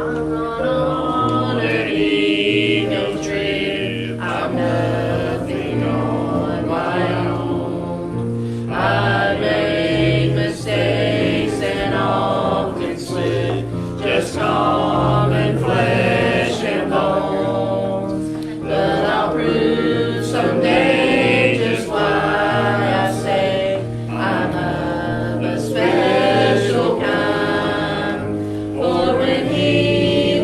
on an ego trip. I'm nothing on my own. I make mistakes and often slip, just common flesh and bones. But I'll prove someday just why I say I'm of a special kind. For when He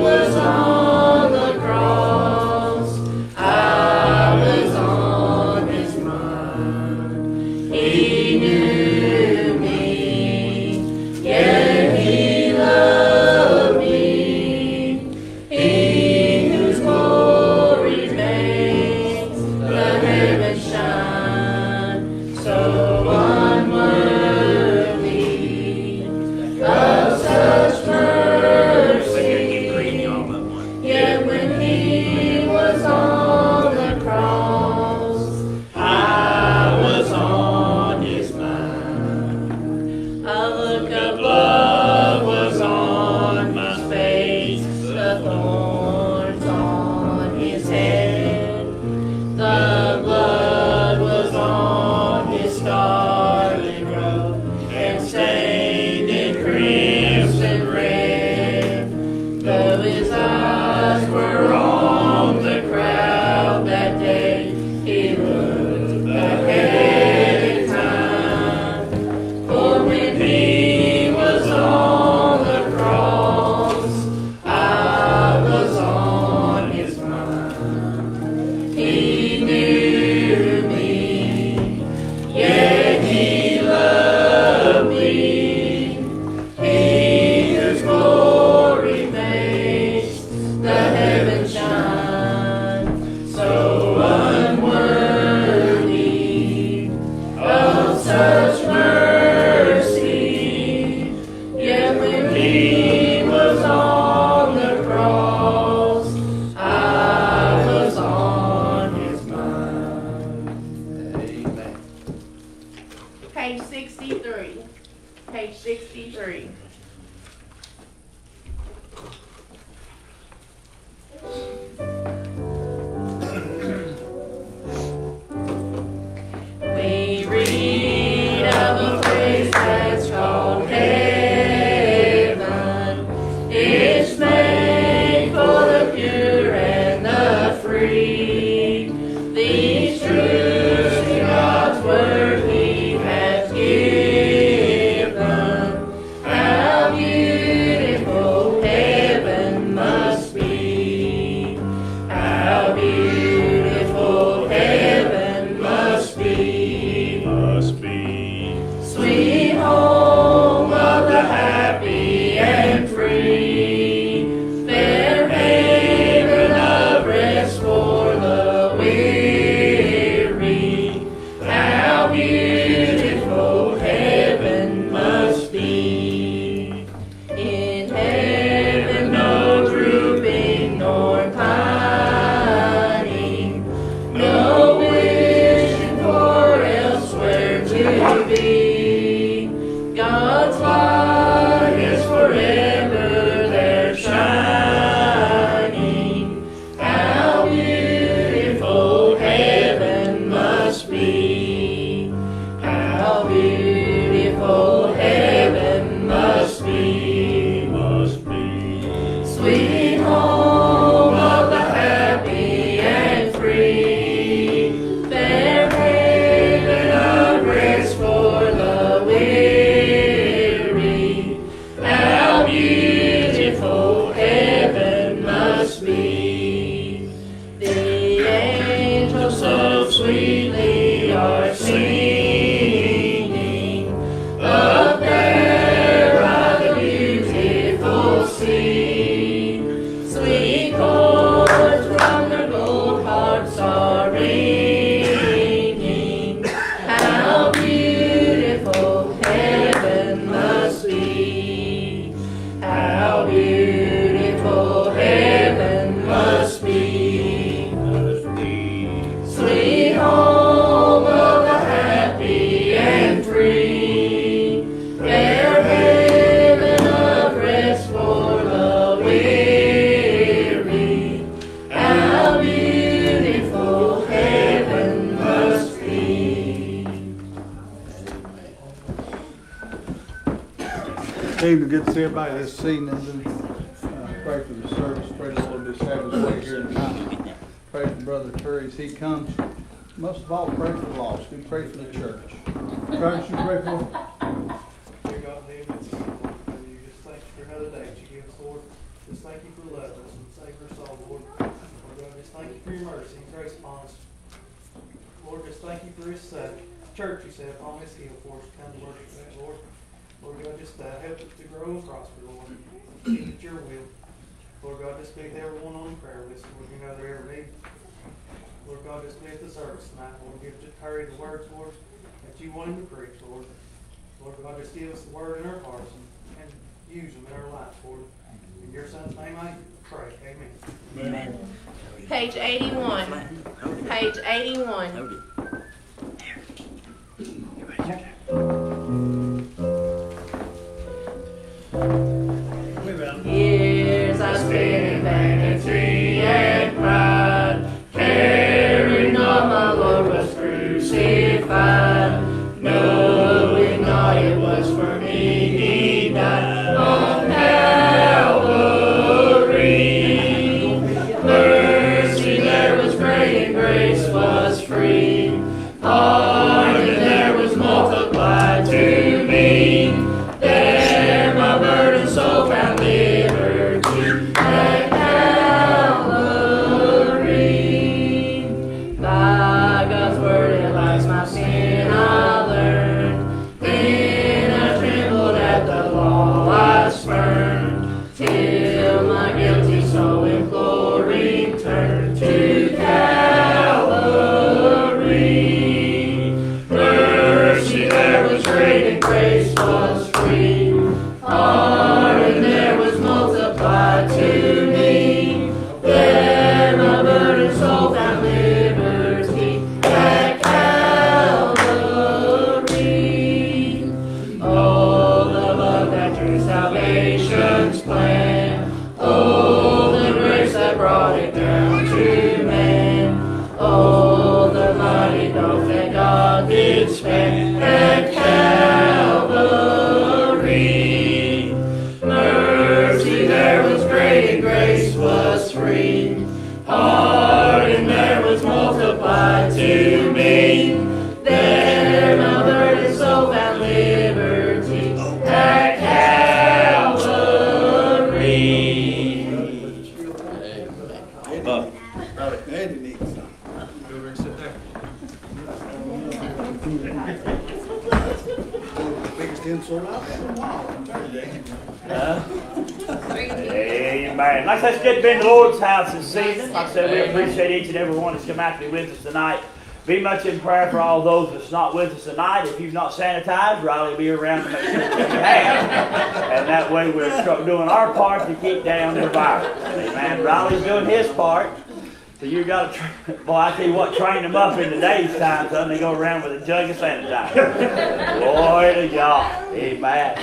good to see everybody this evening. Pray for the service. Pray the Lord just have his way here tonight. Pray for Brother Terry as he comes. Most of all, pray for the lost. Do pray for the church. Church, you pray for. Dear God, in the name of Jesus, Lord, you just thank you for another day that you give us, Lord. Just thank you for loving us and saving our soul, Lord. Lord God, just thank you for your mercy and grace upon us. Lord, just thank you for this church you set upon this hill for us to come to worship at, Lord. Lord God, just help it to grow and prosper, Lord. Keep it your will. Lord God, just be with everyone on the prayer list, Lord, you know their every need. Lord God, just be at the service tonight, Lord. Give Terry the words, Lord, that you want him to preach, Lord. Lord God, just give us the word in our hearts and use them in our lives, Lord. In your son's name I pray. Amen. Amen. Page 81. Page 81. Years I spent in vanity and pride, caring not my Lord was crucified, knowing not it was for me he died on Calvary. Mercy there was great and grace was free, pardon there was multiplied to me. There my burdened soul found liberty at Calvary. By God's word at last my sin I learned. Then I trembled at the law I spurned, till my guilty soul imploring turned to Calvary. Mercy there was great and grace was free, pardon there was multiplied to me. There my burdened soul found liberty at Calvary. Oh, the love that drew salvation's plan. Oh, the grace that brought it down to man. Oh, the mighty gulf that God did span at Calvary. Mercy there was great and grace was free, pardon there was multiplied to me. There my burdened soul found liberty at Calvary. Andy needs some. Go over and sit there. Biggest insult I've had in a while. Amen. Like I said, it's good to be in the Lord's house this evening. Like I said, we appreciate each and every one that's come out to be with us tonight. Be much in prayer for all those that's not with us tonight. If you've not sanitized, Riley will be around to make sure that you have. And that way we're doing our part to keep down the virus. Amen. Riley's doing his part. So you got to, boy, I tell you what, train them up in today's time, son. They go around with a jug of sanitizer. Glory to God. Amen.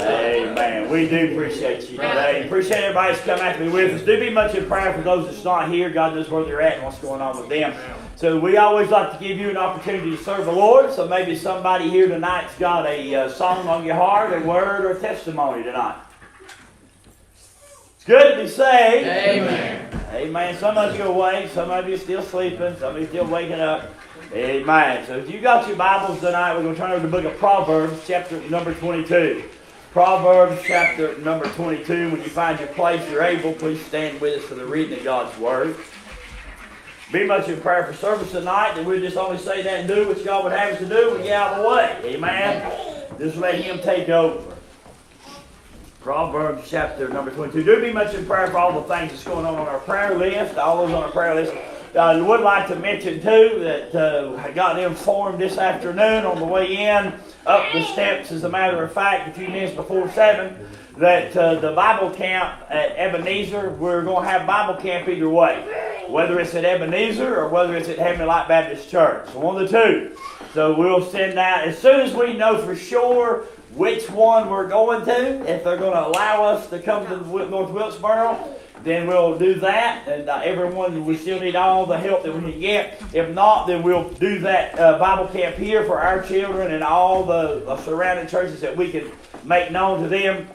Amen. We do appreciate you today. Appreciate everybody that's come out to be with us. Do be much in prayer for those that's not here. God knows where they're at and what's going on with them. So we always like to give you an opportunity to serve the Lord. So maybe somebody here tonight's got a song on your heart, a word, or a testimony tonight. It's good to be saved. Amen. Amen. Some of you are awake, some of you are still sleeping, some of you are still waking up. Amen. So if you got your Bibles tonight, we're going to turn over to the book of Proverbs, chapter number 22. Proverbs, chapter number 22. When you find your place, you're able, please stand with us for the reading of God's Word. Be much in prayer for service tonight, and we'll just only say that and do what God would have us to do and get out of the way. Amen. Just let Him take over. Proverbs chapter number 22. Do be much in prayer for all the things that's going on our prayer list, all those on our prayer list. I would like to mention, too, that I got informed this afternoon on the way in, up the steps, as a matter of fact, a few minutes before 7, that the Bible camp at Ebenezer, we're going to have Bible camp either way, whether it's at Ebenezer or whether it's at Heavenly Light Baptist Church. So one of the two. So we'll send out, as soon as we know for sure which one we're going to, if they're going to allow us to come to North Wilkesboro, then we'll do that. And everyone, we still need all the help that we can get. If not, then we'll do that Bible camp here for our children and all the surrounding churches that we can make known to them.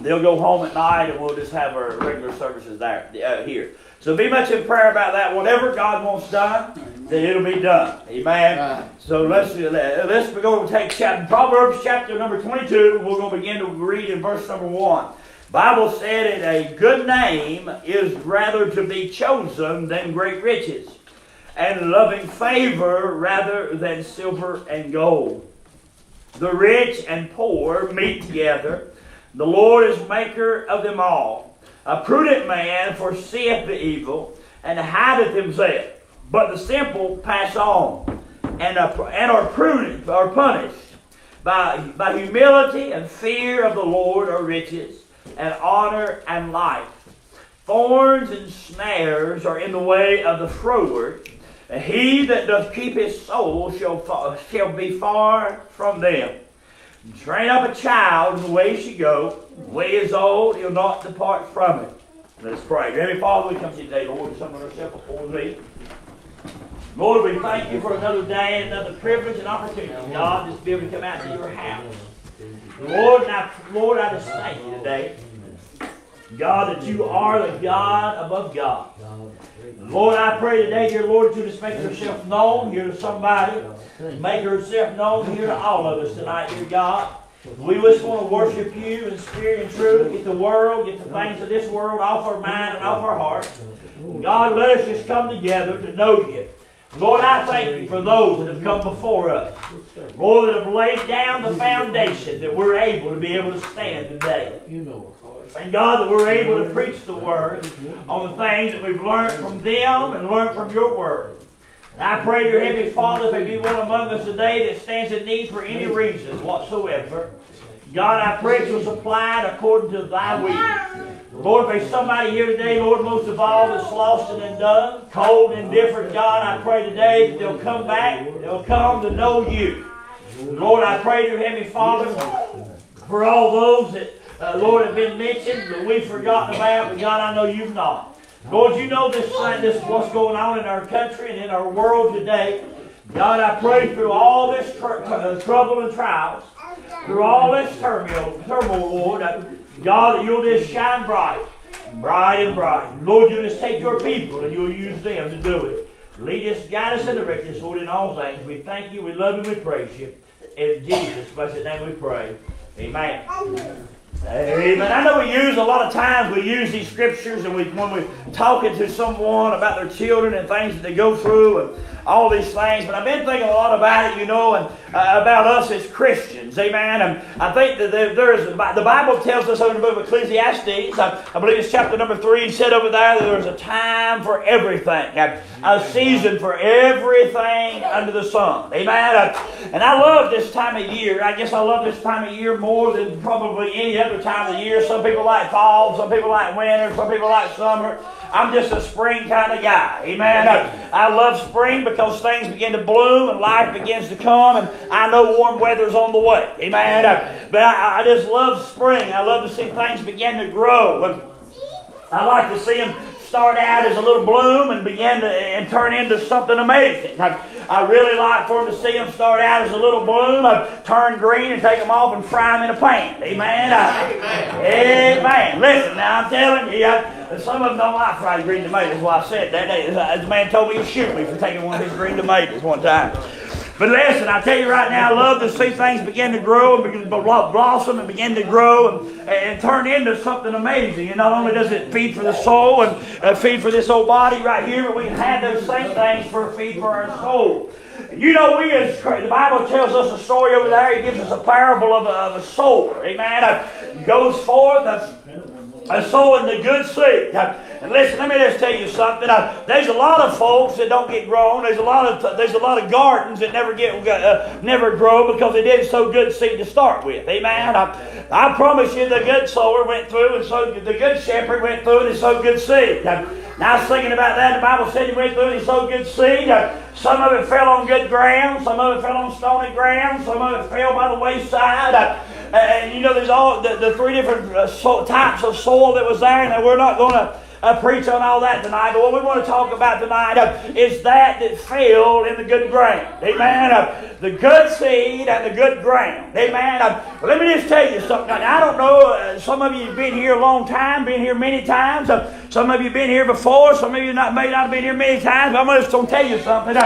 they'll go home at night, and we'll just have our regular services there here. So be much in prayer about that. Whatever God wants done, then it'll be done. Amen. Right. So let's go and take Proverbs chapter number 22. We're going to begin to read in verse number 1. Bible said that a good name is rather to be chosen than great riches, and loving favor rather than silver and gold. The rich and poor meet together. The Lord is maker of them all. A prudent man foreseeth the evil, and hideth himself. But the simple pass on, and are prudent, are punished. By humility and fear of the Lord are riches, and honor and life. Thorns and snares are in the way of the froward, and he that doth keep his soul shall be far from them. Train up a child in the way he should go. When he is old, he'll not depart from it. Let's pray. Heavenly Father, we come to you today, Lord, to summon ourselves before thee. Lord, we thank you for another day, another privilege and opportunity, God, just to be able to come out to your house. Lord, I just thank you today, God, that you are the God above God. Lord, I pray today, dear Lord, that you just make yourself known here to somebody. Make yourself known here to all of us tonight, dear God. We just want to worship you in spirit and truth. Get the world, get the things of this world off our mind and off our heart. God, let us just come together to know you. Lord, I thank you for those that have come before us. Lord, that have laid down the foundation that we're able to be able to stand today. And God, that we're able to preach the word on the things that we've learned from them and learned from your word. And I pray, dear Heavenly Father, if there be one among us today that stands in need for any reason whatsoever, God, I pray you'll supply it according to thy will. Lord, if there's somebody here today, Lord, most of all, that's lost and undone, cold and indifferent, God, I pray today that they'll come back, they'll come to know you. Lord, I pray, dear Heavenly Father, for all those that, Lord, have been mentioned, that we've forgotten about, but God, I know you've not. Lord, you know this what's going on in our country and in our world today. God, I pray through all this trouble and trials, through all this turmoil, Lord, God, that you'll just shine bright and bright. Lord, you'll just take your people and you'll use them to do it. Lead us, guide us, and direct us, Lord, in all things. We thank you, we love you, we praise you. In Jesus' blessed name we pray. Amen. Amen. I know a lot of times we use these scriptures and when we're talking to someone about their children and things that they go through and all these things, but I've been thinking a lot about it, and about us as Christians. Amen. And I think that the Bible tells us over in the book of Ecclesiastes, I believe it's chapter number 3, it said over there that there's a time for everything, a season for everything under the sun. Amen. And I love this time of year. I guess I love this time of year more than probably any other time of the year. Some people like fall, some people like winter, some people like summer. I'm just a spring kind of guy. Amen. I love spring because things begin to bloom and life begins to come, and I know warm weather's on the way. Amen. But I just love spring. I love to see things begin to grow. And I like to see them start out as a little bloom and begin to turn into something amazing. I really like for them to see them start out as a little bloom, turn green, and take them off and fry them in a pan. Amen. Amen. Listen, now I'm telling you, some of them don't like fried green tomatoes. Well, I said that. The man told me he'd shoot me for taking one of his green tomatoes one time. But listen, I tell you right now, I love to see things begin to grow and begin to blossom and begin to grow and turn into something amazing. And not only does it feed for the soul and feed for this old body right here, but we can have those same things for feed for our soul. The Bible tells us a story over there. It gives us a parable of a sower. Amen. It goes forth a sowing the good seed. And listen, let me just tell you something. There's a lot of folks that don't get grown. There's a lot of gardens that never grow because they didn't sow good seed to start with. Amen. I promise you, the good sower went through and sowed. The good shepherd went through and he sowed good seed. Now I was thinking about that. The Bible said he went through and he sowed good seed. Some of it fell on good ground. Some of it fell on stony ground. Some of it fell by the wayside. And there's all the three different types of soil that was there, and we're not going to preach on all that tonight, but what we want to talk about tonight is that fell in the good ground. Amen. The good seed and the good ground. Amen. Let me just tell you something. Now, I don't know, some of you have been here a long time, been here many times. Some of you have been here before. Some of you may not have been here many times. But I'm just going to tell you something.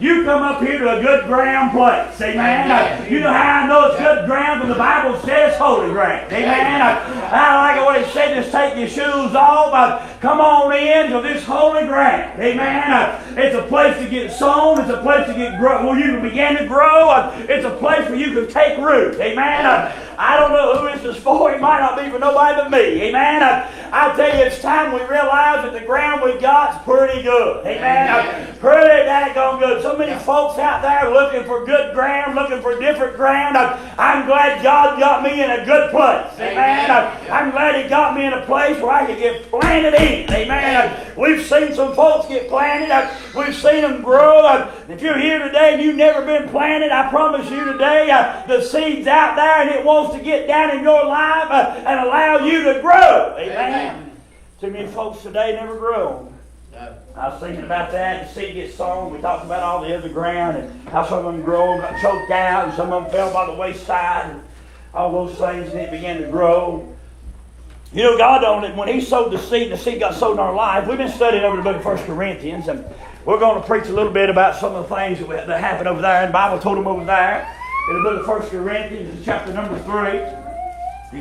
You come up here to a good ground place. Amen. You know how I know it's good ground? When the Bible says holy ground. Amen. I like it when it said, just take your shoes off. Come on in to this holy ground. Amen. It's a place to get sown. It's a place to get grow, where you can begin to grow. It's a place where you can take root. Amen. I don't know who this is for. It might not be for nobody but me. Amen. I tell you, it's time we realize that the ground we got's pretty good. Amen. Pretty daggone good. So many folks out there looking for good ground, looking for different ground. I'm glad God got me in a good place. Amen. I'm glad He got me in a place where I could get planted in. Amen. We've seen some folks get planted. We've seen them grow. If you're here today and you've never been planted, I promise you today, the seed's out there and it wants to get down in your life and allow you to grow. Amen. Too many folks today never grow. I was thinking about that. The seed gets sown. We talked about all the other ground and how some of them grow, got choked out, and some of them fell by the wayside, and all those things, and it began to grow. You know, God on it, when He sowed the seed, and the seed got sowed in our life. We've been studying over the book of 1 Corinthians, and we're going to preach a little bit about some of the things that happened over there. And the Bible told them over there in the book of 1 Corinthians, chapter number 3.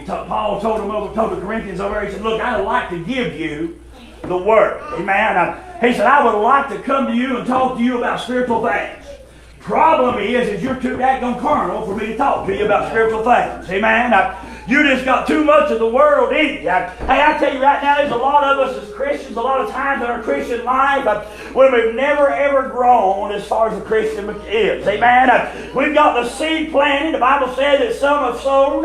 Paul told the Corinthians over there, he said, look, I'd like to give you the Word. Amen. He said, I would like to come to you and talk to you about spiritual things. Problem is you're too daggone carnal for me to talk to you about spiritual things. Amen. You just got too much of the world in you. Hey, I tell you right now, there's a lot of us as Christians, a lot of times in our Christian life, when we've never ever grown as far as a Christian is. Amen. We've got the seed planted. The Bible says that some have sown,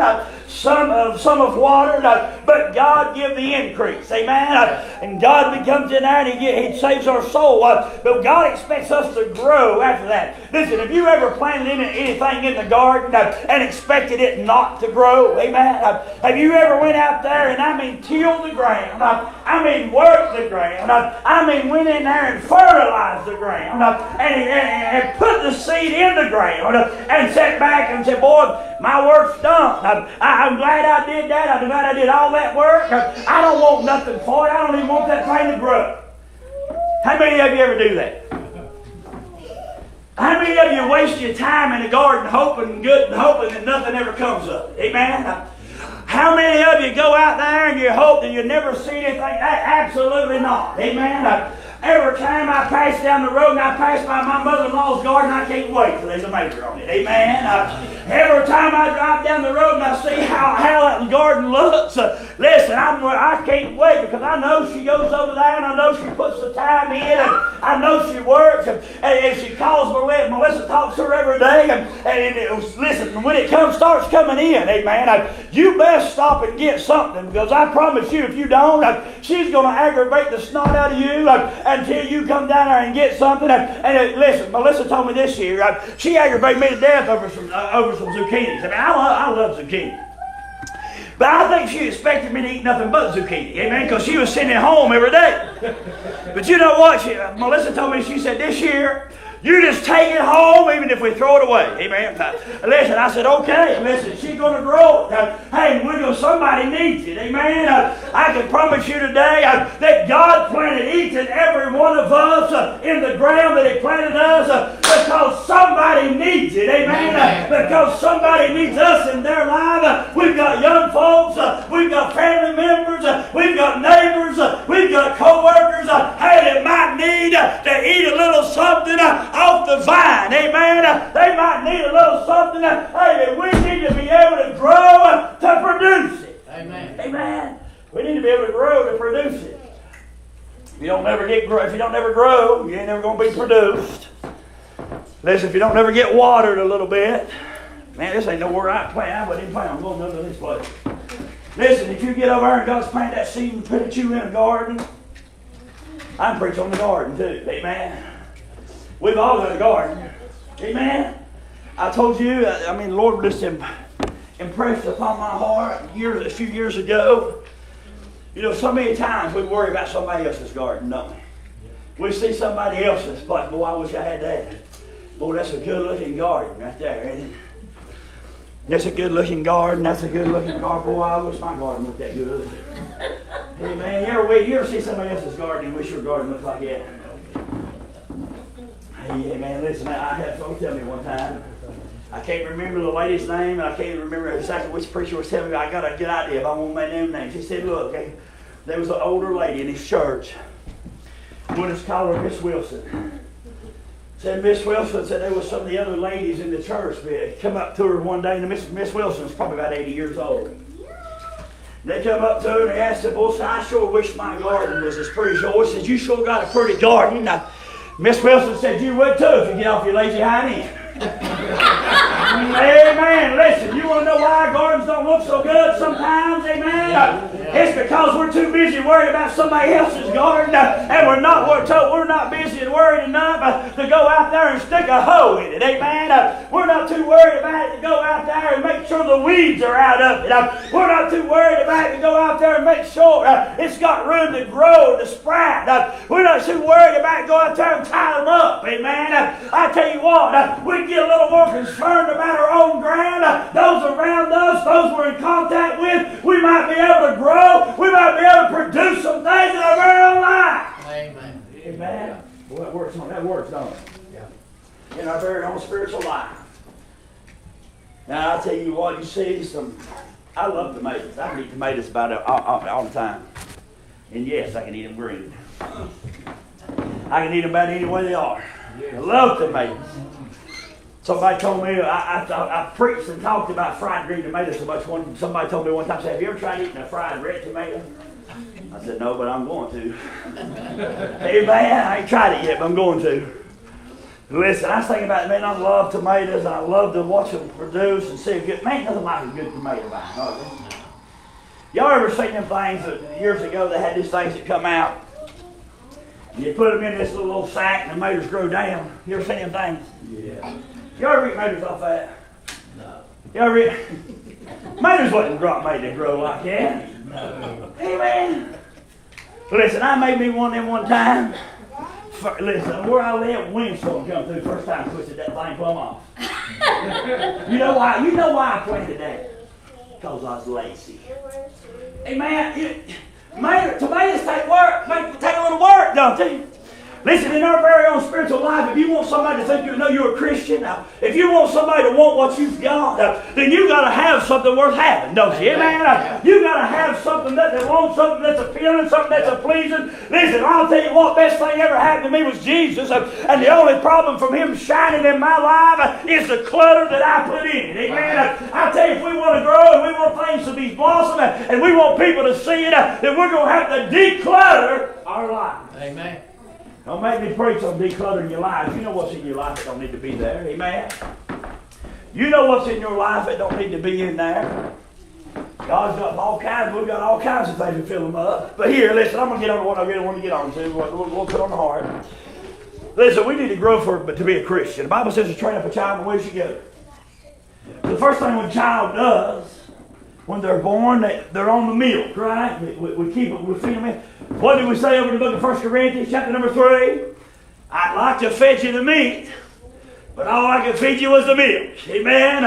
some have watered, but God give the increase. Amen. And God comes in there and He saves our soul. But God expects us to grow after that. Listen, have you ever planted anything in the garden and expected it not to grow? Amen. Have you ever went out there and tilled the ground? Worked the ground. Went in there and fertilized the ground and put the seed in the ground and sat back and said, boy, my work's done. I'm glad I did that. I'm glad I did all that work. I don't want nothing for it. I don't even want that thing to grow. How many of you ever do that? How many of you waste your time in the garden hoping that nothing ever comes up? Amen? How many of you go out there and you hope that you never see anything? Absolutely not. Amen? Every time I pass down the road and I pass by my mother-in-law's garden, I can't wait till there's a major on it. Amen? Every time I drive down the road and I see how that garden looks, listen, I can't wait because I know she goes over there and I know she puts the time in and I know she works and she calls Melissa talks to her every day and listen, when it starts coming in, amen, you best stop and get something because I promise you if you don't, she's going to aggravate the snot out of you until you come down there and get something. Listen, Melissa told me this year, she aggravated me to death over some zucchinis. I love zucchini. But I think she expected me to eat nothing but zucchini. Amen? Because she was sitting at home every day. But you know what? Melissa told me, she said, this year, you just take it home even if we throw it away. Amen? Listen, I said, okay. Listen, she's going to grow. Hey, somebody needs it. Amen? I can promise you today that God planted each and every one of us in the ground that He planted us because somebody needs it. Amen? Because somebody needs us in their life. We've got young folks. We've got family members. We've got neighbors. We've got co-workers. Hey, that might need to eat a little something off the vine. Amen. They might need a little something. Hey, we need to be able to grow to produce it. Amen. Amen. We need to be able to grow to produce it. If you don't never grow, you ain't never going to be produced. Listen, if you don't ever get watered a little bit, man, this ain't nowhere I plan. I wouldn't even plan on going to this place. Listen, if you get over there and God's planted that seed and put you in a garden, I can preach on the garden too. Amen. We've all got a garden. Amen. I told you, the Lord just impressed upon my heart a few years ago You know, so many times we worry about somebody else's garden, don't we? We see somebody else's, like, boy, I wish I had that. Boy, that's a good-looking garden right there, ain't it? That's a good-looking garden. That's a good-looking garden. Boy, I wish my garden looked that good. Hey, man, you ever see somebody else's garden and wish your garden looked like that? Hey, man, listen, I had folks tell me one time. I can't remember the lady's name, and I can't remember exactly which preacher was telling me. I got a good idea, but I won't make them names. She said, look, there was an older lady in his church. We'll just call her Miss Wilson. Said Miss Wilson said there was some of the other ladies in the church come up to her one day, and Miss Wilson's probably about 80 years old. They come up to her and they asked her, boy, I sure wish my garden was as pretty as yours. Said, you sure got a pretty garden. Miss Wilson said, you would too if you get off your lazy hind end. Amen. Listen, you want to know why gardens don't look so good sometimes? Amen. It's because we're too busy worried about somebody else's garden, and we're not busy and worried enough to go out there and stick a hoe in it. Amen. We're not too worried about it to go out there and make sure the weeds are out of it. We're not too worried about it to go out there and make sure it's got room to grow and to sprout. We're not too worried about it to go out there and tie them up. Amen. I tell you what, we get a little more concerned about our own ground, those around us, those we're in contact with. We might be able to grow. We might be able to produce some things in our very own life. Amen. Amen. Well, that works, don't it? Yeah. In our very own spiritual life. Now, I'll tell you what, you see I love tomatoes. I can eat tomatoes about all the time. And yes, I can eat them green. I can eat them about any way they are. I love tomatoes. Somebody told me, I preached and talked about fried green tomatoes so much. Somebody told me one time, said, have you ever tried eating a fried red tomato? I said, no, but I'm going to. Hey, man, I ain't tried it yet, but I'm going to. Listen, I was thinking about it, man, I love tomatoes, and I love to watch them produce and see a good, man, nothing like a good tomato vine. Y'all ever seen them things that years ago they had these things that come out? And you put them in this little old sack and the tomatoes grow down. You ever seen them things? Yeah. You ever eat tomatoes off that? No. You ever eat? Tomatoes wasn't made to grow like that. No. Hey, man. Listen, I made me one of them one time. Listen, where I live, windstorm come through first time, twisted that thing plumb off. You know why? You know why I planted that? Because I was lazy. Hey, man, tomatoes take work. Take a little work, don't they? Listen, in our very own spiritual life, if you want somebody to think you're a Christian, if you want somebody to want what you've got, then you got to have something worth having, don't you? Amen? You got to have something that they want, something that's appealing, something that's pleasing. Listen, I'll tell you what, best thing ever happened to me was Jesus, and the only problem from Him shining in my life is the clutter that I put in it. Amen? I tell you, if we want to grow and we want things to be blossoming and we want people to see it, then we're going to have to declutter our life. Amen. Don't make me preach on decluttering your life. You know what's in your life that don't need to be there. Amen? You know what's in your life that don't need to be in there. God's got all kinds. We've got all kinds of things to fill them up. But here, listen, I'm going to get on to what I really want to get on to. We'll put on the heart. Listen, we need to grow to be a Christian. The Bible says to train up a child in the way he should go. The first thing a child does, when they're born, they're on the milk, right? We feed them in. What did we say over in the book of 1 Corinthians, chapter number 3? I'd like to fed you the meat, but all I could feed you was the milk. Amen?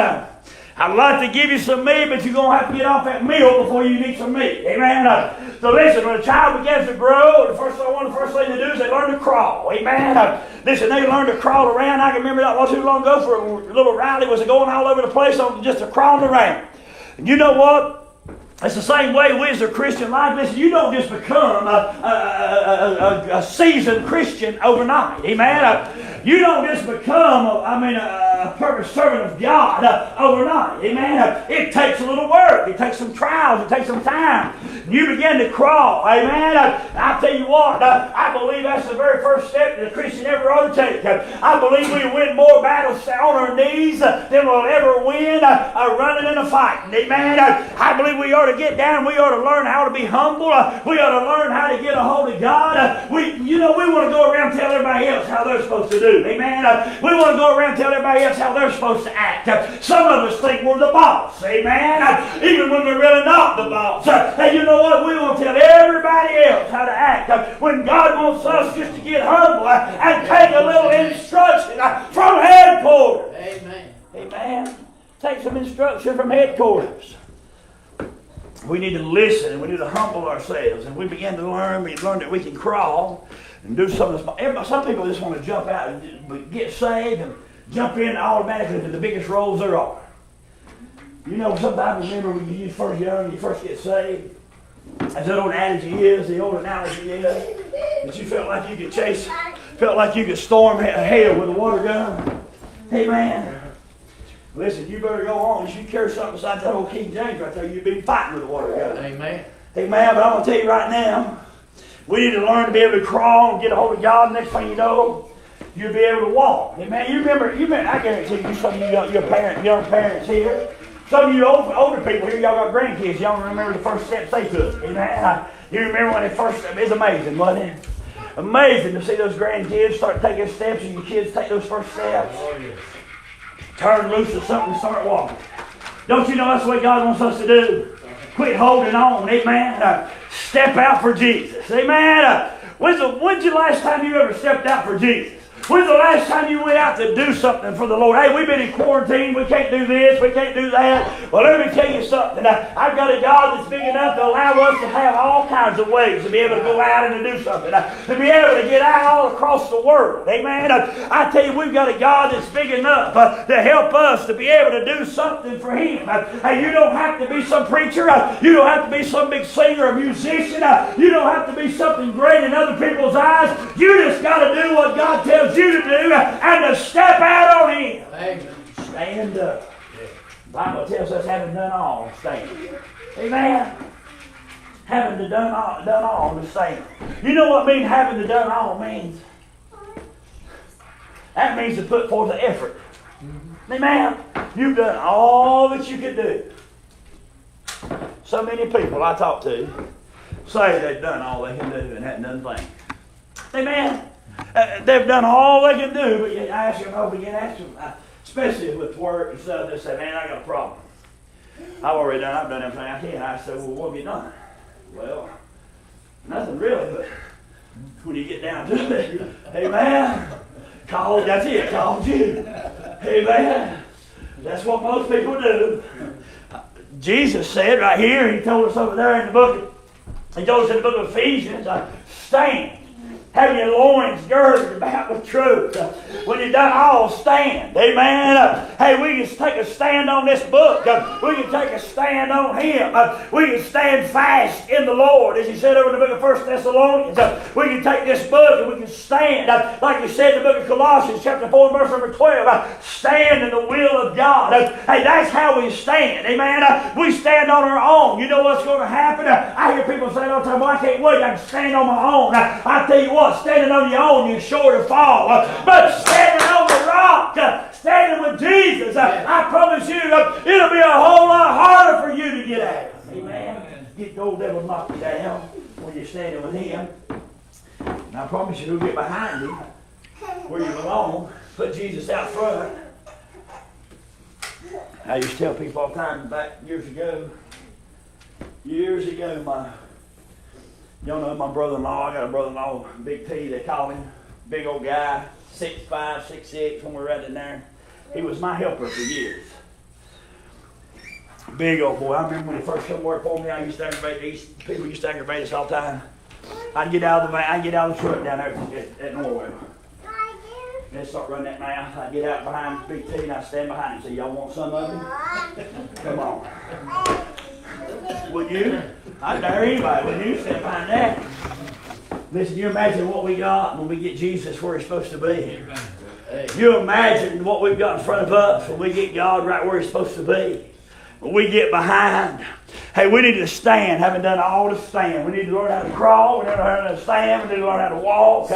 I'd like to give you some meat, but you're going to have to get off that milk before you eat some meat. Amen? So listen, when a child begins to grow, the first thing they do is they learn to crawl. Amen? Listen, they learn to crawl around. I can remember not too long ago for a little Riley was going all over the place on just crawling around. And you know what? It's the same way we as a Christian life. Listen, you don't just become a seasoned Christian overnight. Amen? You don't just become, a perfect servant of God overnight. Amen? It takes a little work. It takes some trials. It takes some time. You begin to crawl. Amen? I tell you what, I believe that's the very first step that a Christian ever ought to take. I believe we win more battles on our knees than we'll ever win running and fighting. Amen? I believe we ought to get down. We ought to learn how to be humble. We ought to learn how to get a hold of God. We want to go around and tell everybody else how they're supposed to do. Amen? We want to go around and tell everybody else that's how they're supposed to act. Some of us think we're the boss, amen? Even when we're really not the boss. And you know what? We want to tell everybody else how to act. When God wants us just to get humble and take a little instruction from headquarters. Amen. Amen. Take some instruction from headquarters. We need to listen and we need to humble ourselves. And we begin to learn. We learn that we can crawl and do some of this. Some people just want to jump out and get saved and jump in automatically to the biggest roles there are. You know, sometimes remember when you first young and you first get saved, as that old adage is, the old analogy is, that you felt like you could felt like you could storm hell with a water gun. Hey man, listen, you better go on. If you carry something beside that old King James right there, you'd be fighting with a water gun. Amen. Hey man, but I'm going to tell you right now, we need to learn to be able to crawl and get a hold of God. Next thing you know, you'll be able to walk. Hey man, you remember, I guarantee you, some of you young parents here, some of you older people here, y'all got grandkids, y'all remember the first steps they took. Amen. You remember when they first, it's amazing, wasn't it? Amazing to see those grandkids start taking steps and your kids take those first steps. Turn loose of something and start walking. Don't you know that's what God wants us to do? Quit holding on, amen. Step out for Jesus, amen. When's the last time you ever stepped out for Jesus? When's the last time you went out to do something for the Lord? Hey, we've been in quarantine. We can't do this. We can't do that. Well, let me tell you something. I've got a God that's big enough to allow us to have all kinds of ways to be able to go out and to do something. To be able to get out all across the world. Amen. I tell you, we've got a God that's big enough to help us to be able to do something for Him. Hey, you don't have to be some preacher. You don't have to be some big singer or musician. You don't have to be something great in other people's eyes. You just got to do what God tells you to do and to step out on Him. Amen. Stand up. The Bible tells us having done all, stand. Amen. Having done all to stand. You know what having to done all means? That means to put forth the effort. Amen. You've done all that you could do. So many people I talk to say they've done all they can do and haven't done a thing. Amen. They've done all they can do, but you ask them, especially with work and stuff, they say, man, I got a problem. I've done everything I can. I said, well, what have you done? Well, nothing really, but when you get down to it, hey man, that's it, called you. Hey man, that's what most people do. Jesus said right here, He told us over there in the book, He told us in the book of Ephesians, stand. Have your loins girded about with truth. When you've done all, stand. Amen. Hey, we can take a stand on this book. We can take a stand on Him. We can stand fast in the Lord. As He said over in the book of 1 Thessalonians, we can take this book and we can stand. Like He said in the book of Colossians, chapter 4, verse number 12, stand in the will of God. Hey, that's how we stand. Amen. We stand on our own. You know what's going to happen? I hear people say all the time, well, I can't wait. I can stand on my own. I tell you what, standing on your own, you're sure to fall. But standing on the rock, standing with Jesus, I promise you, it'll be a whole lot harder for you to get out. Amen. Get the old devil knocked down when you're standing with Him. And I promise you, he'll get behind you where you belong. Put Jesus out front. I used to tell people all the time back years ago, y'all know my brother-in-law. I got a brother-in-law, Big T, they call him. Big old guy, 6'5", 6'6", somewhere right in there. He was my helper for years. Big old boy. I remember when he first come to work for me, people used to aggravate us all the time. I'd get out of the truck down there at Norway. They'd start running that mouth. I'd get out behind Big T and I'd stand behind him and say, y'all want some of him? Come on. Would you? I dare anybody. Would you stand behind that? Listen, you imagine what we got when we get Jesus where He's supposed to be. You imagine what we've got in front of us when we get God right where He's supposed to be. When we get behind. Hey, we need to stand. Having done all to stand. We need to learn how to crawl. We need to learn how to stand. We need to learn how to walk.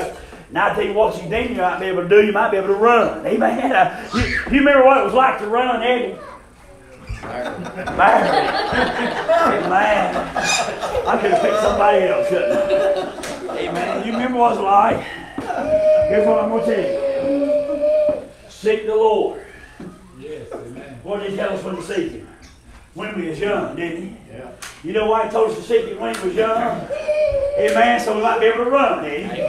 Now I tell you what you think you might be able to do. You might be able to run. Amen. You remember what it was like to run, Eddie? Amen. I could have picked somebody else, couldn't I? Amen. You remember what it was like? Here's what I'm going to tell you. Seek the Lord What did he tell us when to seek him? When we was young, didn't he? Yeah. You know why he told us to seek him when he was young? Amen. So we might be able to run, didn't he? You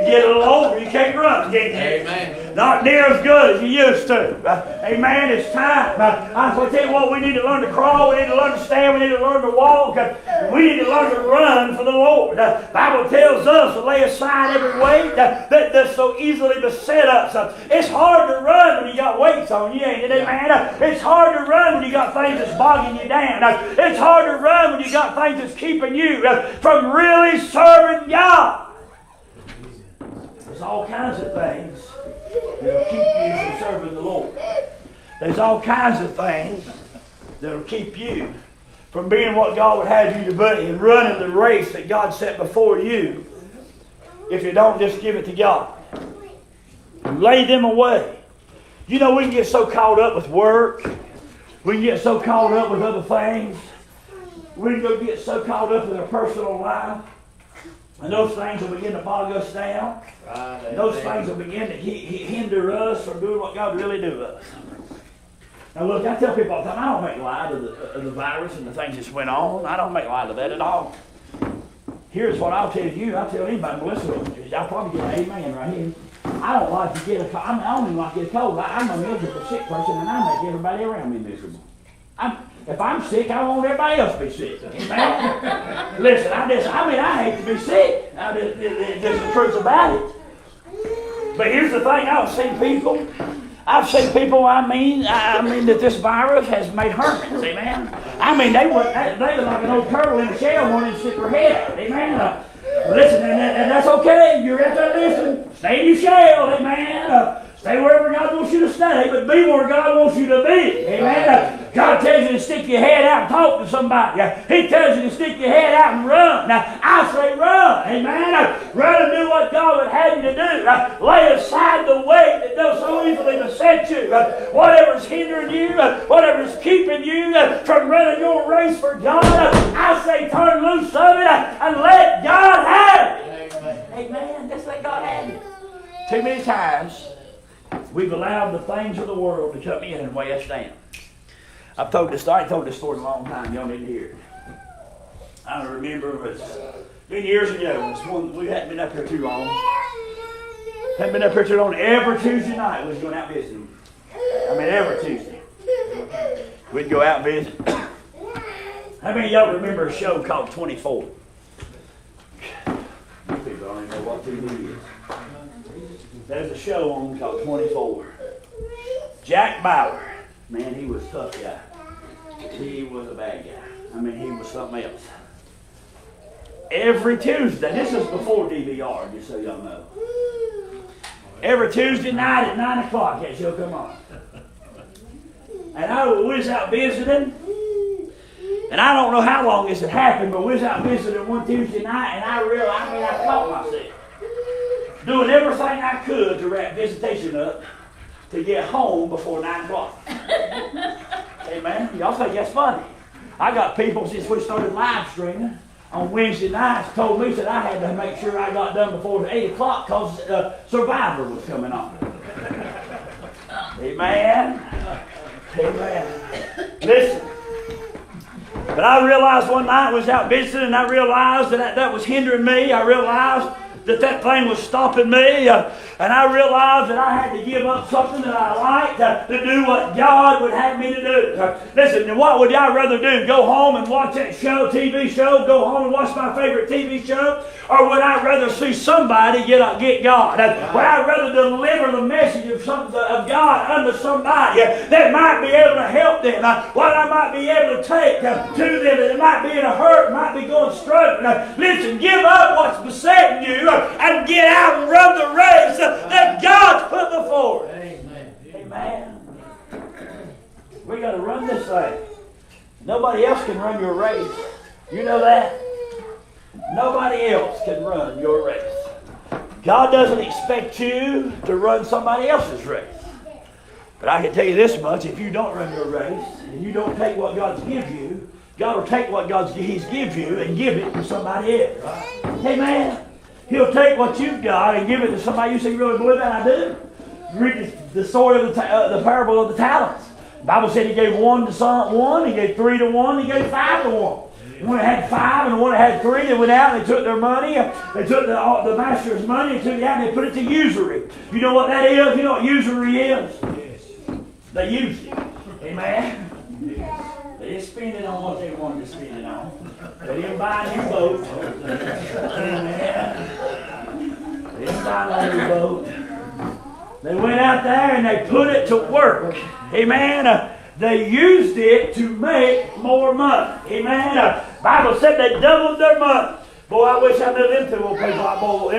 get a little older, you can't run, didn't you? Amen. Not near as good as you used to. Amen. It's time. I tell you what, we need to learn to crawl. We need to learn to stand. We need to learn to walk. We need to learn to run for the Lord. The Bible tells us to lay aside every weight that so easily beset us. It's hard to run when you got weights on you, ain't it? Amen. It's hard to run when you got things that's bogging you down. It's hard to run when you got things that's keeping you from really serving God. There's all kinds of things that'll keep you from serving the Lord. There's all kinds of things that'll keep you from being what God would have you to be and running the race that God set before you if you don't just give it to God. Lay them away. You know, we can get so caught up with work. We can get so caught up with other things. We can go get so caught up in our personal life. And those things will begin to bog us down. And those things will begin to hinder us from doing what God really do to us. Now look, I tell people all the time, I don't make light of the virus and the things that's went on. I don't make light of that at all. Here's what I'll tell you. I'll tell anybody, Melissa, I'll probably get an amen right here. I don't like to get a cold. I don't even like to get a cold. I'm a miserable sick person, and I make everybody around me miserable. If I'm sick, I want everybody else to be sick. Amen? Listen, I hate to be sick. There's the truth about it. But here's the thing, I've seen people, I mean that this virus has made hermits, amen? I mean, they were like an old turtle in a shell wanting to stick their head out, amen? Listen, and that's okay, you're out there listening. Stay in your shell, amen? Stay wherever God wants you to stay, but be where God wants you to be. Amen. God tells you to stick your head out and talk to somebody. He tells you to stick your head out and run. Now, I say run. Amen. Run and do what God would have you to do. Lay aside the weight that does so easily beset you. Whatever's hindering you, whatever's keeping you from running your race for God, I say turn loose of it and let God have it. Amen. Just let God have it. Too many times, we've allowed the things of the world to come in and weigh us down. I ain't told this story in a long time. Y'all need to hear it. I remember it was been years ago. We hadn't been up here too long. Hadn't been up here too long. Every Tuesday night we was going out visiting. Every Tuesday. We'd go out and visit. How many of y'all remember a show called 24? People don't even know what TV is. There's a show on called 24. Jack Bauer. Man, he was a tough guy. He was a bad guy. He was something else. Every Tuesday, this is before DVR, just so y'all know. Every Tuesday night at 9 o'clock, that show come on. And we was out visiting. And I don't know how long this had happened, but we was out visiting one Tuesday night, and I caught myself doing everything I could to wrap visitation up to get home before 9 o'clock. Amen. Y'all think that's funny. I got people since we started live streaming on Wednesday nights told me that I had to make sure I got done before 8 o'clock because Survivor was coming on. Amen. Amen. Listen. But I realized one night I was out visiting and I realized that was hindering me. I realized that thing was stopping me. And I realized that I had to give up something that I liked to do what God would have me to do. Listen, what would y'all rather do? Go home and watch that show, TV show? Go home and watch my favorite TV show? Or would I rather see somebody get God? Would I rather deliver the message of God unto somebody that might be able to help them? What I might be able to take to them that might be in a hurt, might be going struggling. Listen, give up what's besetting you and get out and run the race that God's put before us. Amen. We got to run this thing. Nobody else can run your race. You know that? Nobody else can run your race. God doesn't expect you to run somebody else's race. But I can tell you this much, if you don't run your race and you don't take what God's give you, God will take what He's give you and give it to somebody else. Amen. He'll take what you've got and give it to somebody. You say, you really believe that? I do. Read the story of the parable of the talents. The Bible said he gave 1 to one, he gave 3 to one, he gave 5 to one. The one that had 5 and the one that had 3, they went out and they took their money. They took the master's money and took it out and they put it to usury. You know what that is? You know what usury is? They used it. Amen. They didn't spend it on what they wanted to spend it on. They didn't buy a new boat. Amen. They didn't buy a new boat. They went out there and they put it to work. Amen. They used it to make more money. Amen. Bible said they doubled their money. Boy, I wish I knew them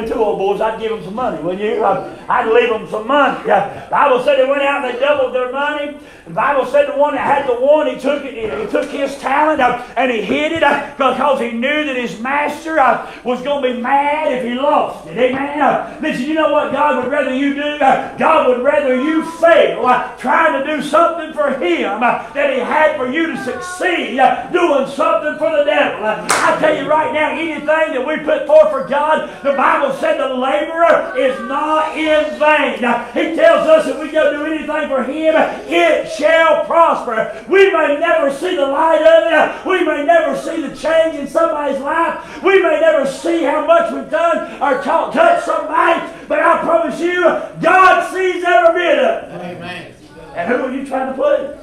two old boys. I'd give them some money, wouldn't you? I'd leave them some money. The Bible said they went out and they doubled their money. The Bible said the one that had the one, he took his talent and he hid it because he knew that his master was going to be mad if he lost it. Amen. Listen, you know what God would rather you do? God would rather you fail trying to do something for Him than He had for you to succeed doing something for the devil. I tell you right now, anything that we put forth for God, the Bible said the laborer is not in vain. He tells us if we go do anything for Him, it shall prosper. We may never see the light of it. We may never see the change in somebody's life. We may never see how much we've done or touched somebody, but I promise you, God sees every bit of it. Amen. And who are you trying to please?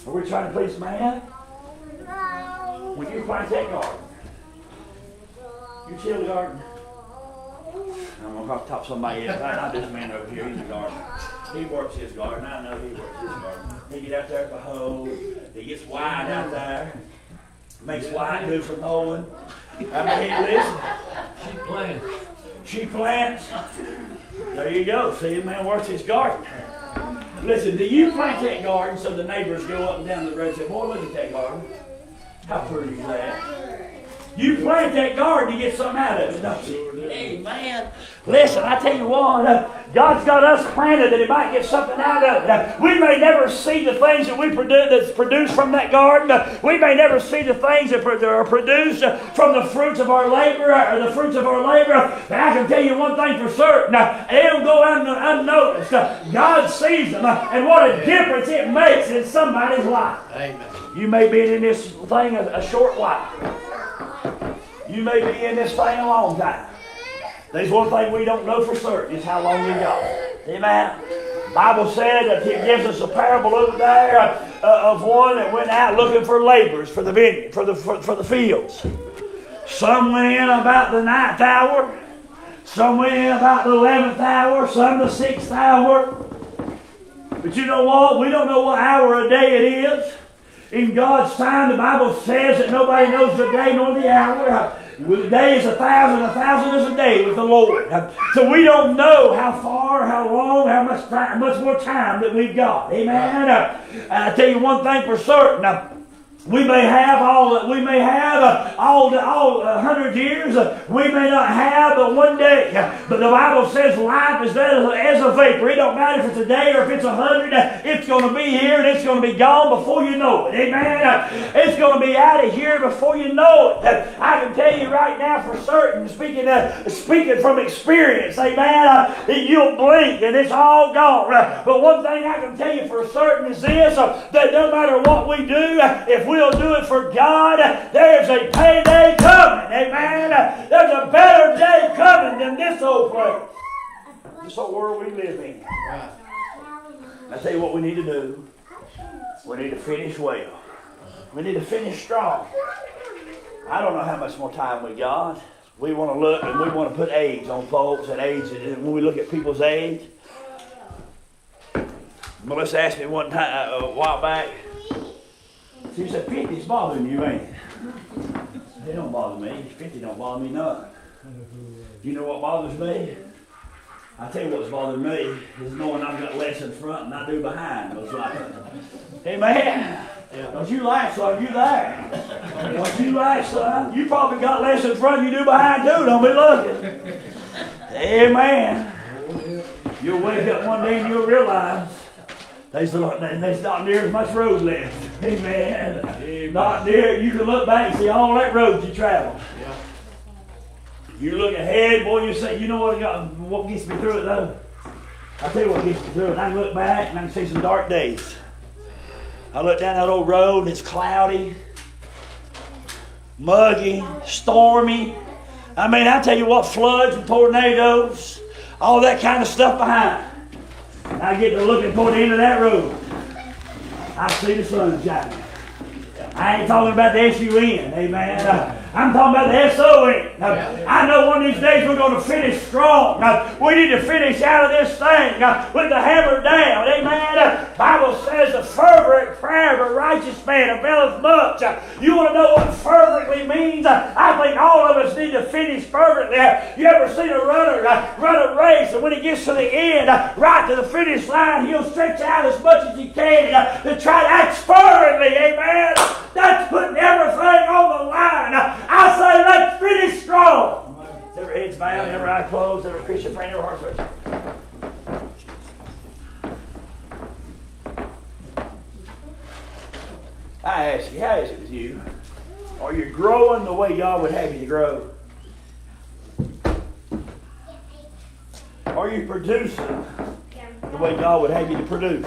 Are we trying to please man? When you plant that garden, you till the garden. I'm going to have to talk to somebody else. Not this man over here. He's a gardener. He works his garden. I know he works his garden. He gets out there with the hoe. He gets wide out there. Makes wide good for mowing. I mean, listen. She plants. There you go. See, the man works his garden. Listen, do you plant that garden so the neighbors go up and down the road and say, boy, look at that garden. How pretty is that? You plant that garden to get something out of it, don't you? Amen. Listen, I tell you what, God's got us planted that He might get something out of it. We may never see the things that we produce that's produced from that garden. We may never see the things that are produced from the fruits of our labor or the fruits of our labor. But I can tell you one thing for certain. They don't go unnoticed. God sees them, and what a difference it makes in somebody's life. Amen. You may be in this thing a short while. You may be in this thing a long time. There's one thing we don't know for certain is how long we got. Amen. The Bible said that it gives us a parable over there of one that went out looking for laborers for the vineyard, for the fields. Some went in about the 9th hour. Some went in about the 11th hour. Some the 6th hour. But you know what? We don't know what hour of day it is. In God's time, the Bible says that nobody knows the day nor the hour. The day is 1,000 is a day with the Lord. So we don't know how far, how long, how much more time that we've got. Amen. I tell you one thing for certain. We may have all 100 years. We may not have but one day. But the Bible says life is as a vapor. It don't matter if it's a day or if it's 100. It's going to be here and it's going to be gone before you know it. Amen. It's going to be out of here before you know it. I can tell you right now for certain, speaking from experience, amen, you'll blink and it's all gone. But one thing I can tell you for certain is this, that no matter what we do, if we'll do it for God, there's a payday coming. Amen. There's a better day coming than this old place. This old world we live in. I tell you what we need to do. We need to finish well. We need to finish strong. I don't know how much more time we got. We want to look and we want to put age on folks and age. And when we look at people's age, Melissa asked me one time a while back. She said, 50's bothering you, ain't it? It don't bother me. 50 don't bother me none. You know what bothers me? I tell you what's bothering me is knowing I've got less in front and I do behind. Amen. Don't you laugh, son. You there. Don't you laugh, son. You probably got less in front than you do behind, too. Don't be looking. Amen. You'll wake up one day and you'll realize there's not near as much road left. Amen. Not near. You can look back and see all that road you traveled. Yeah. You look ahead, boy, you say, you know what gets me through it, though? I'll tell you what gets me through it. I can look back and I can see some dark days. I look down that old road and it's cloudy, muggy, stormy. I mean, I tell you what, floods and tornadoes, all that kind of stuff behind. And I get to looking toward the end of that road. I see the sun shining. I ain't talking about the S-U-N, amen. I'm talking about the S-O-N. I know one of these days we're going to finish strong. We need to finish out of this thing with the hammer down, amen. The Bible says the fervent prayer of a righteous man availeth much. You want to know what fervently means? I think all of us need to finish fervently. You ever seen a runner run a race, and when he gets to the end, right to the finish line, he'll stretch out as much as he can to try to act fervently, amen. That's putting everything on the line. I say let's finish strong. Every head's bowed, every eye closed, every Christian friend, every heart pressure. I ask you, how is it with you? Are you growing the way God would have you to grow? Are you producing the way God would have you to produce?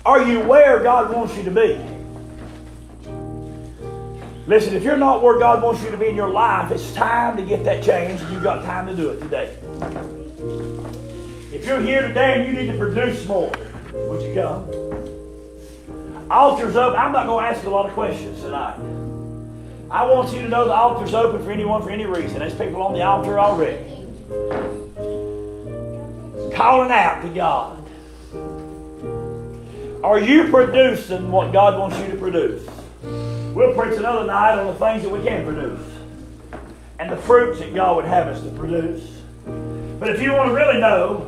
Are you where God wants you to be? Listen, if you're not where God wants you to be in your life, it's time to get that change, and you've got time to do it today. If you're here today and you need to produce more, would you come? Altar's open. I'm not going to ask a lot of questions tonight. I want you to know the altar's open for anyone for any reason. There's people on the altar already. Calling out to God. Are you producing what God wants you to produce? We'll preach another night on the things that we can produce and the fruits that God would have us to produce. But if you want to really know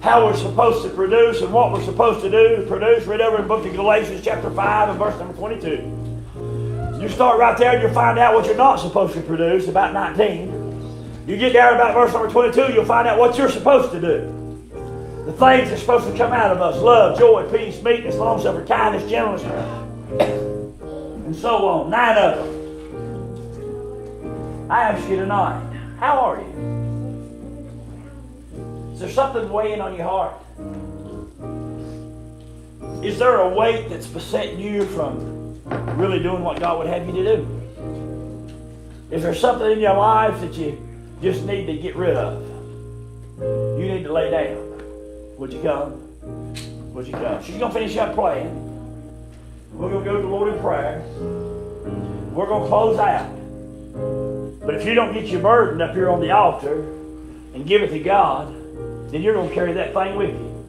how we're supposed to produce and what we're supposed to do to produce, read over in the book of Galatians chapter 5 and verse number 22. You start right there and you'll find out what you're not supposed to produce, about 19. You get down about verse number 22, you'll find out what you're supposed to do. The things that are supposed to come out of us: love, joy, peace, meekness, long-suffering, kindness, gentleness, and so on. 9 of them. I ask you tonight, how are you? Is there something weighing on your heart? Is there a weight that's besetting you from really doing what God would have you to do? Is there something in your life that you just need to get rid of? You need to lay down. Would you come? Would you come? She's going to finish up playing. We're going to go to the Lord in prayer. We're going to close out. But if you don't get your burden up here on the altar and give it to God, then you're going to carry that thing with you.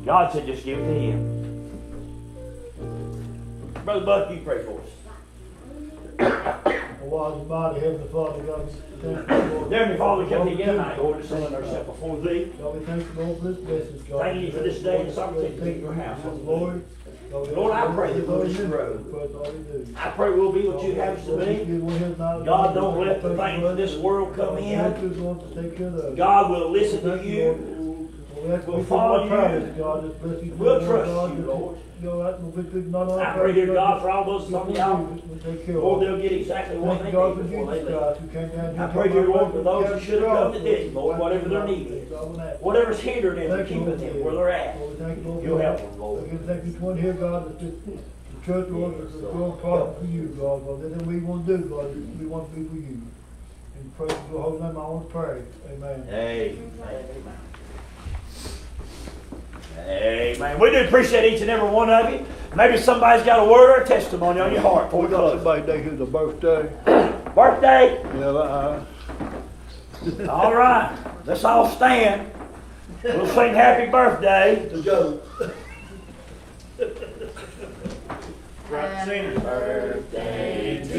God said just give it to Him. Brother Buck, you pray for us. Wise and mighty Heavenly Father, God, we thank you, Lord. Dear Heavenly Father, we come together tonight, Lord, to send ourselves before Thee. God, we thank you, Lord, for this message, God. Thank you for this day and this opportunity to be in your house. Lord. Lord, I pray that we'll just grow. I pray we'll be what you have us to be. God, don't let the things of this world come in. God will listen to you. We'll follow you. We'll trust you, Lord. I pray, dear God, for all those coming out, Lord, they'll get exactly what they need before they leave. I pray, dear Lord, for those who should have come today, Lord, whatever their need is, whatever's hindering them from keeping them where they're at, you'll help them, Lord. Thank you for here, God, that the church, Lord, is growing problem for you, God. That we want to do, God, we want to be for you. And praise your holy name, I want to pray. Amen. Amen. Amen. We do appreciate each and every one of you. Maybe somebody's got a word or a testimony on your heart before we close. Somebody today who's a birthday. Birthday? Yeah, All right. Let's all stand. We'll sing happy birthday to Joe. Happy birthday to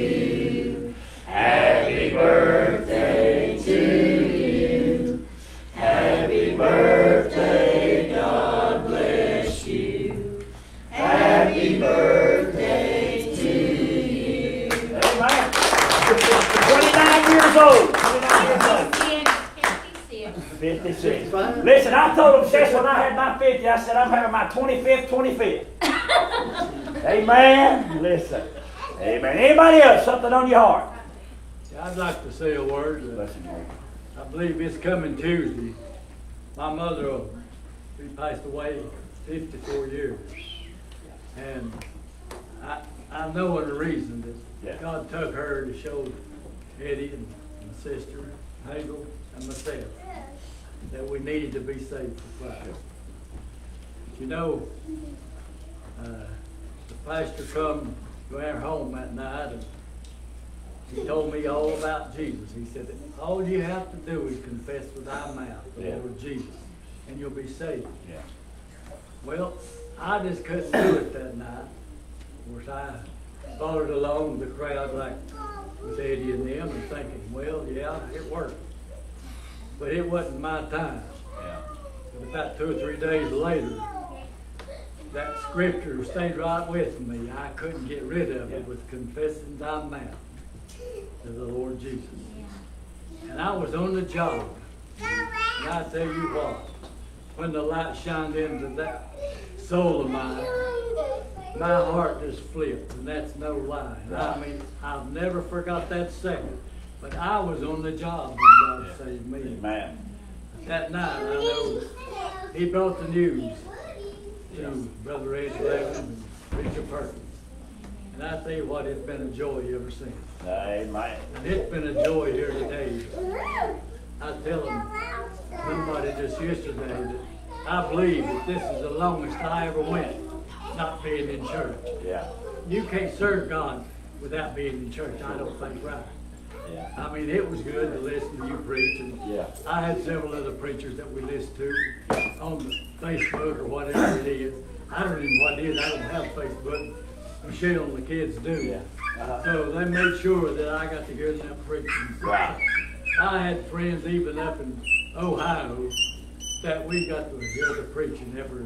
you. Happy birthday to you. Happy birthday, God bless you. Happy birthday to you. Amen. 29 years old. 29 years old. 56. Listen, I told him, Cecil, when I had my 50, I said, I'm having my 25th. Amen. Listen. Amen. Anybody else, something on your heart? I'd like to say a word. I believe it's coming Tuesday. My mother will be passed away 54 years. And I know the reason that God took her to show Eddie and my sister, Hagel, and myself that we needed to be saved for Christ. You know, the pastor come to our home that night and he told me all about Jesus. He said that all you have to do is confess with thy mouth the Lord Jesus, and you'll be saved. Yeah. Well, I just couldn't do it that night. Of course, I followed along the crowd like with Eddie and them and thinking, well, yeah, it worked. But it wasn't my time. Yeah. But about 2 or 3 days later, that scripture stayed right with me. I couldn't get rid of it with confessing thy mouth to the Lord Jesus. And I was on the job. And I tell you what, when the light shined into that soul of mine, my heart just flipped, and that's no lie. And I mean, I've never forgot that second. But I was on the job when God saved me. Amen. That night, I know he brought the news to Brother Ed Levin and Preacher Perkins. And I tell you what, it's been a joy ever since. Amen. And it's been a joy here today. I tell them, somebody just yesterday that I believe that this is the longest I ever went not being in church. Yeah. You can't serve God without being in church, I don't think, right? Yeah. I mean, it was good to listen to you preach, and I had several other preachers that we listened to on the Facebook or whatever it is. I don't even know what it is. I don't have Facebook. Michelle and the kids do. Yeah. So they made sure that I got to hear them preaching. Wow. I had friends even up in Ohio that we got to hear the preaching every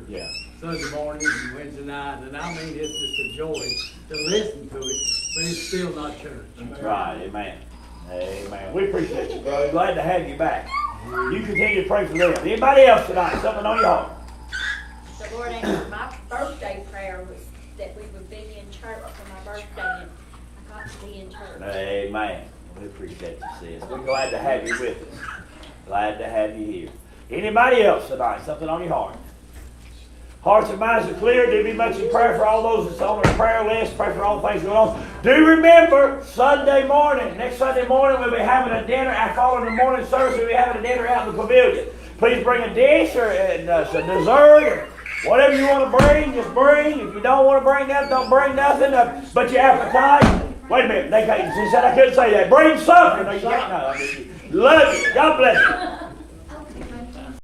Sunday morning and Wednesday night. And I mean, it's just a joy to listen to it, but it's still not church. Right. Amen. Amen. We appreciate you, brother. Glad to have you back. You continue to pray for them. Anybody else tonight? Something on your heart? The Lord answered my birthday prayer was that we would be in church for my birthday, and I got to be in church. Amen. We appreciate you, sis. We're glad to have you with us. Glad to have you here. Anybody else tonight? Something on your heart? Hearts and minds are clear. Do be much in prayer for all those that's on the prayer list. Pray for all the things going on. Do remember, Sunday morning, next Sunday morning, we'll be having a dinner. Following the morning service, we'll be having a dinner out in the pavilion. Please bring a dish or some dessert or whatever you want to bring, just bring. If you don't want to bring that, don't bring nothing. But your appetite. Wait a minute. They said I couldn't say that. Bring something. No, you can't. No, love you. God bless you.